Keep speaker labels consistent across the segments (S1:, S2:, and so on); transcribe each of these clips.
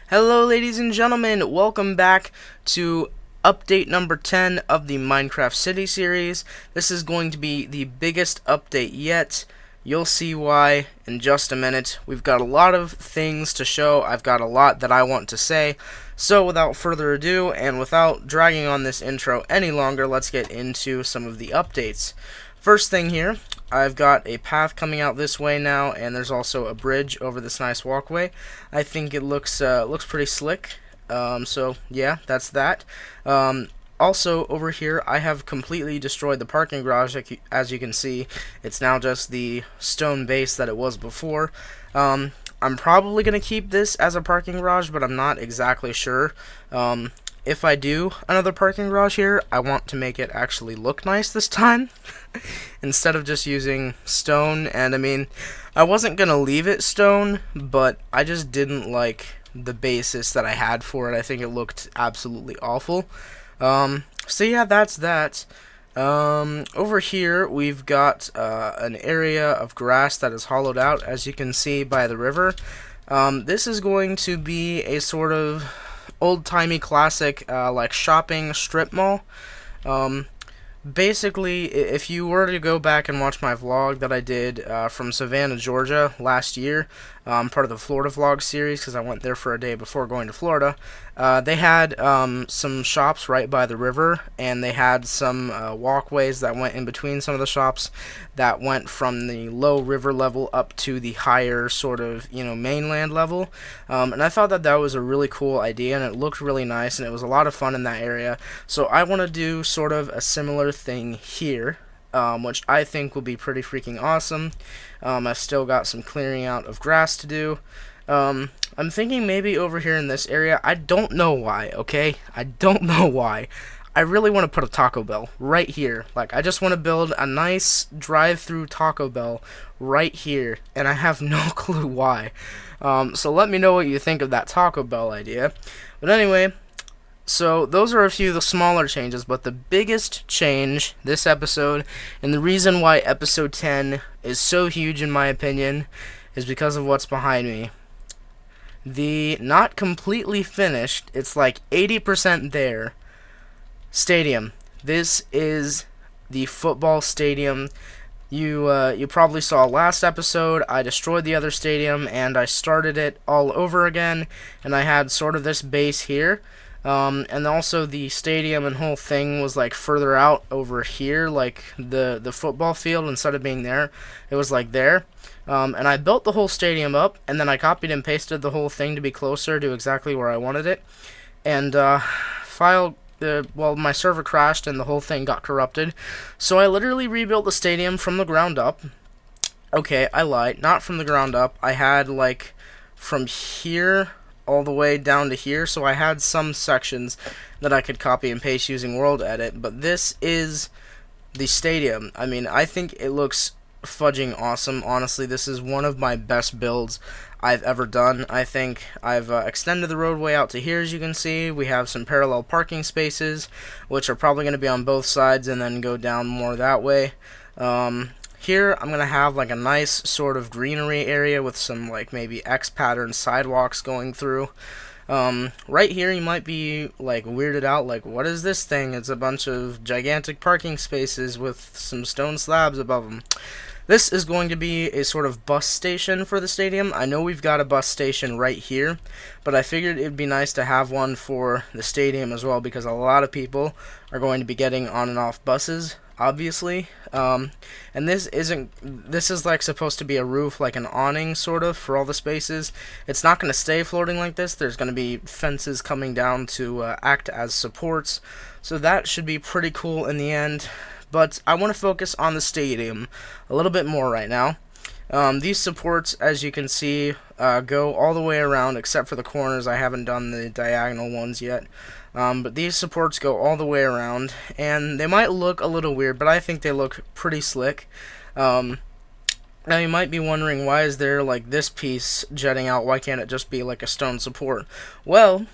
S1: Hello, ladies and gentlemen. Welcome back to update number 10 of the Minecraft City series. This is going to be the biggest update yet. You'll see why in just a minute. We've got a lot of things to show. I've got a lot that I want to say. So without further ado, and without dragging on this intro any longer, let's get into some of the updates. First thing here, I've got a path coming out this way now, and there's also a bridge over this nice walkway. I think it looks pretty slick. So yeah, that's that. Also over here, I have completely destroyed the parking garage. As you can see, it's now just the stone base that it was before. I'm probably gonna keep this as a parking garage, but I'm not exactly sure. If I do another parking garage here, I want to make it actually look nice this time instead of just using stone. And I mean, I wasn't gonna leave it stone, but I just didn't like the basis that I had for it. I think it looked absolutely awful. So yeah, that's that. Over here we've got an area of grass that is hollowed out, as you can see by the river. This is going to be a sort of old-timey classic like shopping strip mall. Basically, if you were to go back and watch my vlog that I did from Savannah, Georgia last year, part of the Florida vlog series, because I went there for a day before going to Florida, they had some shops right by the river, and they had some walkways that went in between some of the shops that went from the low river level up to the higher sort of, mainland level. And I thought that that was a really cool idea, and it looked really nice, and it was a lot of fun in that area. So I want to do sort of a similar thing here, which I think will be pretty freaking awesome. I've still got some clearing out of grass to do. I'm thinking maybe over here in this area. I don't know why, okay? I don't know why. I really want to put a Taco Bell right here. Like, I just want to build a nice drive-through Taco Bell right here, and I have no clue why. So let me know what you think of that Taco Bell idea. But anyway, so those are a few of the smaller changes, but the biggest change this episode, and the reason why episode 10 is so huge in my opinion, is because of what's behind me. The not completely finished, it's like 80% there, stadium. This is the football stadium. You probably saw last episode, I destroyed the other stadium, and I started it all over again, and I had sort of this base here. And also the stadium and whole thing was like further out over here, like the football field, instead of being there, it was like there. And I built the whole stadium up, and then I copied and pasted the whole thing to be closer to exactly where I wanted it. And my server crashed and the whole thing got corrupted. So I literally rebuilt the stadium from the ground up. Okay, I lied, not from the ground up. I had like from here all the way down to here, so I had some sections that I could copy and paste using World Edit, but this is the stadium. I mean, I think it looks fudging awesome. Honestly, this is one of my best builds I've ever done. I think I've extended the roadway out to here. As you can see, we have some parallel parking spaces, which are probably going to be on both sides and then go down more that way. Here, I'm going to have like a nice sort of greenery area with some like maybe X pattern sidewalks going through. Right here, you might be like weirded out, like, what is this thing? It's a bunch of gigantic parking spaces with some stone slabs above them. This is going to be a sort of bus station for the stadium. I know we've got a bus station right here, but I figured it'd be nice to have one for the stadium as well, because a lot of people are going to be getting on and off buses, obviously. And this is like supposed to be a roof, like an awning sort of, for all the spaces. It's not going to stay floating like this. There's going to be fences coming down to act as supports, so that should be pretty cool in the end. But I want to focus on the stadium a little bit more right now. These supports, as you can see, go all the way around except for the corners. I haven't done the diagonal ones yet. But these supports go all the way around, and they might look a little weird, but I think they look pretty slick. Now you might be wondering, why is there like this piece jutting out? Why can't it just be like a stone support? Well,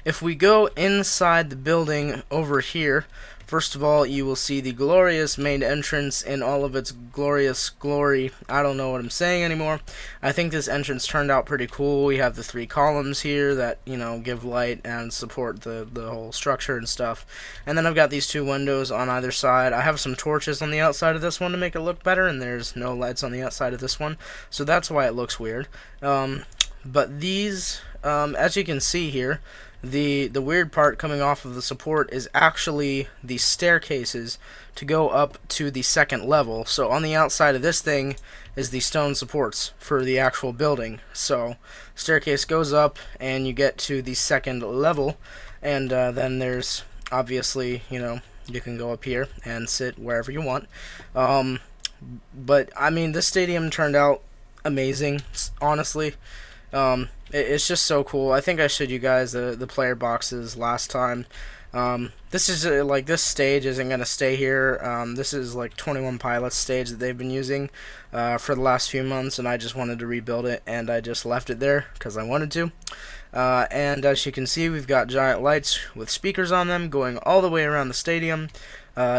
S1: if we go inside the building over here, First of all, you will see the glorious main entrance in all of its glorious glory. I don't know what I'm saying anymore. I think this entrance turned out pretty cool. We have the 3 columns here that, you know, give light and support the whole structure and stuff. And then I've got these 2 windows on either side. I have some torches on the outside of this one to make it look better, and there's no lights on the outside of this one. So that's why it looks weird. But these, as you can see here, the weird part coming off of the support is actually the staircases to go up to the 2nd level. So on the outside of this thing is the stone supports for the actual building. So staircase goes up and you get to the 2nd level, and then there's obviously, you know, you can go up here and sit wherever you want. But I mean, this stadium turned out amazing, honestly. It's just so cool. I think I showed you guys the player boxes last time. This is like, this stage isn't gonna stay here. This is like 21 Pilots stage that they've been using for the last few months, and I just wanted to rebuild it, and I just left it there because I wanted to. And as you can see, we've got giant lights with speakers on them going all the way around the stadium.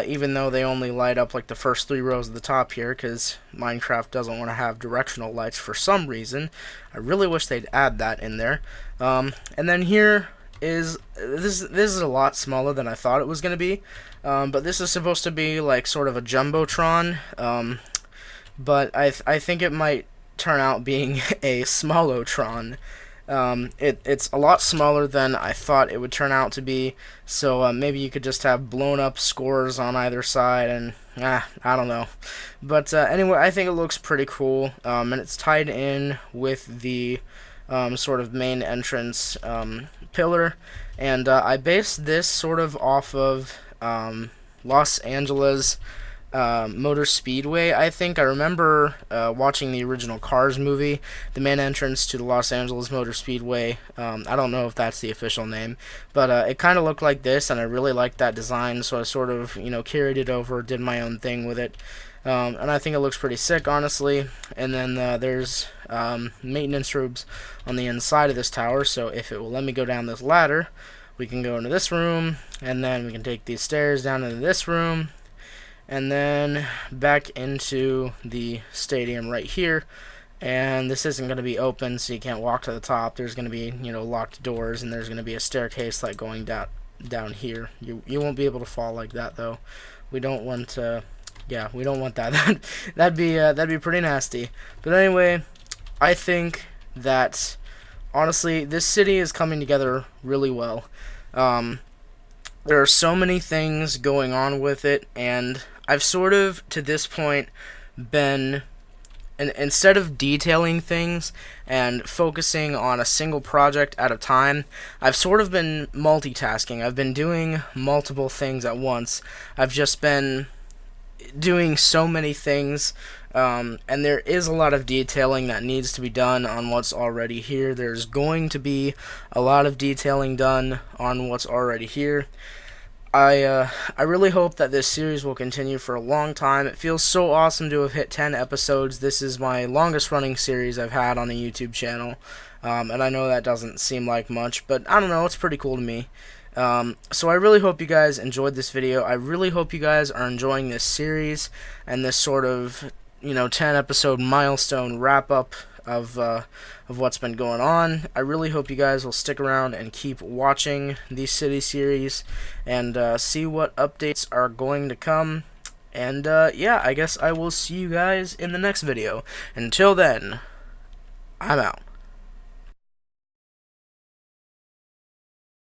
S1: Even though they only light up like the first 3 rows at the top here, because Minecraft doesn't want to have directional lights for some reason. I really wish they'd add that in there. And then here is, this is a lot smaller than I thought it was going to be, but this is supposed to be like sort of a jumbotron, but I think it might turn out being a smallotron. It's a lot smaller than I thought it would turn out to be, so maybe you could just have blown up scores on either side, and I don't know. But anyway, I think it looks pretty cool, and it's tied in with the sort of main entrance pillar, and I based this sort of off of Los Angeles Motor Speedway. I think I remember watching the original Cars movie, the main entrance to the Los Angeles Motor Speedway. I don't know if that's the official name, but it kind of looked like this, and I really liked that design, so I sort of, you know, carried it over, did my own thing with it. And I think it looks pretty sick, honestly. And then there's maintenance rooms on the inside of this tower, so if it will let me go down this ladder, we can go into this room, and then we can take these stairs down into this room, and then back into the stadium right here. And this isn't going to be open, so you can't walk to the top. There's going to be, you know, locked doors, and there's going to be a staircase like going down here. You won't be able to fall like that, though. We don't want to. Yeah, we don't want that. that'd be pretty nasty. But anyway, I think that honestly, this city is coming together really well. There are so many things going on with it, and I've sort of, to this point, been, instead of detailing things and focusing on a single project at a time, I've sort of been multitasking. I've been doing multiple things at once. I've just been doing so many things, and there is a lot of detailing that needs to be done on what's already here. There's going to be a lot of detailing done on what's already here. I really hope that this series will continue for a long time. It feels so awesome to have hit 10 episodes. This is my longest running series I've had on a YouTube channel, and I know that doesn't seem like much, but I don't know, it's pretty cool to me. So I really hope you guys enjoyed this video. I really hope you guys are enjoying this series and this sort of, you know, 10 episode milestone wrap up of what's been going on. I really hope you guys will stick around and keep watching the city series and see what updates are going to come. And yeah, I guess I will see you guys in the next video. Until then, I'm out.